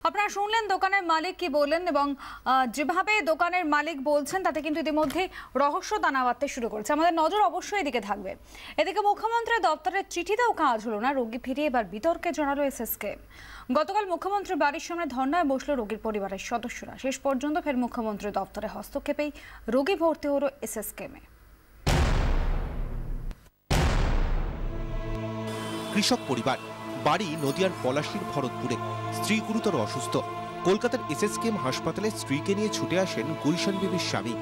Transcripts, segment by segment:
আপনারা শুনলেন দোকানের মালিক কি বললেন এবং যেভাবে দোকানের মালিক বলছেন তাতে কিন্তু ইতিমধ্যে রহস্য দানা বাঁধতে শুরু করেছে। আমাদের নজর অবশ্যই এদিকে থাকবে। এদিকে মুখ্যমন্ত্রীর দপ্তরের চিঠিতেও কাজ হলো না, রোগী ফিরিয়ে এবার বিতর্কে জড়ালো এসএসকে। গতকাল মুখ্যমন্ত্রীর বাড়ির সামনে ধর্নায় বসলো রোগীর পরিবারের সদস্যরা। শেষ পর্যন্ত ফের মুখ্যমন্ত্রীর দপ্তরে হস্তক্ষেপেই রোগী ভর্তি হলো এসএসকেমে। কৃষক পরিবার, বাড়ি নদিয়ার পলাশীর ভরতপুরে। স্ত্রী গুরুতর অসুস্থ। কলকাতার এসএসকেএম হাসপাতালে স্ত্রীকে নিয়ে ছুটে আসেন গুলশান বিবির স্বামী।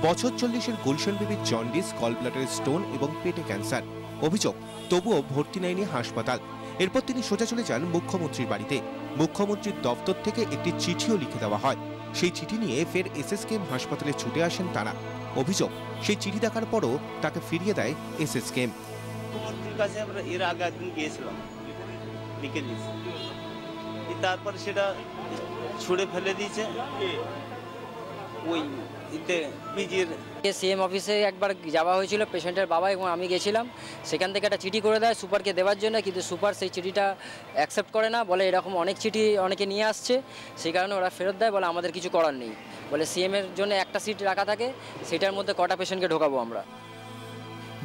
বছর 40-এর গুলশান বিবির জন্ডিস, গলব্লাডারের স্টোন এবং পেটে ক্যান্সার। অভিযোগ, তবুও ভর্তি নেয়নি হাসপাতাল। এরপর তিনি সোজা চলে যান মুখ্যমন্ত্রীর বাড়িতে। মুখ্যমন্ত্রীর দপ্তর থেকে একটি চিঠিও লিখে দেওয়া হয়। সেই চিঠি নিয়ে ফের এসএসকেএম হাসপাতালে ছুটে আসেন তারা। অভিযোগ, সেই চিঠি দেখার পরও তাকে ফিরিয়ে দেয় এসএসকেএম। মুখ্যমন্ত্রীর কাছে আমরা এর আগে একদিন গিয়েছিলাম, লিখে দিয়েছি, তারপরে সেটা ছুঁড়ে ফেলে দিয়েছে। ওই পিজির সিএম অফিসে একবার যাওয়া হয়েছিল, পেশেন্টের বাবা এবং আমি গেছিলাম। সেখান থেকে একটা চিঠি করে দেয় সুপারকে দেওয়ার জন্য, কিন্তু সুপার সেই চিঠিটা অ্যাকসেপ্ট করে না, বলে এরকম অনেক চিঠি অনেকে নিয়ে আসছে, সেই কারণে ওরা ফেরত দেয়, বলে আমাদের কিছু করার নেই, বলে সিএমের জন্য একটা সিট রাখা থাকে, সেটার মধ্যে কটা পেশেন্টকে ঢোকাবো আমরা।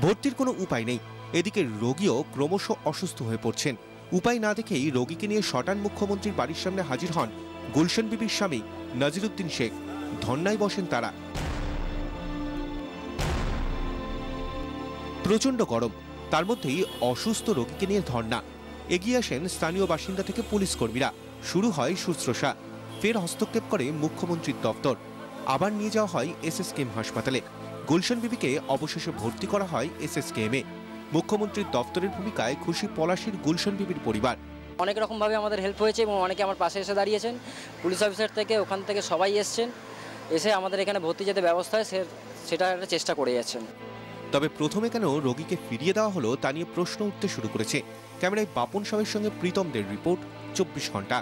ভর্তির কোনো উপায় নেই। এদিকে রোগীও ক্রমশ অসুস্থ হয়ে পড়ছেন। উপায় না দেখেই রোগীকে নিয়ে শটান মুখ্যমন্ত্রীর বাড়ির সামনে হাজির হন গুলশান বিবির স্বামী নাজিরউদ্দিন শেখ। ধর্নায় বসেন তারা। প্রচন্ড গরম, তার মধ্যেই অসুস্থ রোগীকে নিয়ে ধর্না। এগিয়ে আসেন স্থানীয় বাসিন্দা থেকে পুলিশ কর্মীরা। শুরু হয় শুশ্রূষা। ফের হস্তক্ষেপ করে মুখ্যমন্ত্রীর দপ্তর। আবার নিয়ে যাওয়া হয় এসএসকেএম হাসপাতালে। গুলশান বিবিকে অবশেষে ভর্তি করা হয় এসএসকেএমে। মুখ্যমন্ত্রীর দপ্তরের ভূমিকায় খুশি পলাশীর গুলশান বিবির পরিবার। অনেক রকমভাবে আমাদের হেল্প হয়েছে এবং অনেকে আমার পাশে এসে দাঁড়িয়েছেন। পুলিশ অফিসার থেকে, ওখান থেকে সবাই এসছেন, এসে আমাদের এখানে ভর্তি যেতে ব্যবস্থা হয় সেটা একটা চেষ্টা করে যাচ্ছেন। তবে প্রথমে কেন রোগীকে ফিরিয়ে দেওয়া হলো তা নিয়ে প্রশ্ন উঠতে শুরু করেছে। ক্যামেরায় বাপন সাহের সঙ্গে প্রীতমদের রিপোর্ট, 24 ঘন্টা।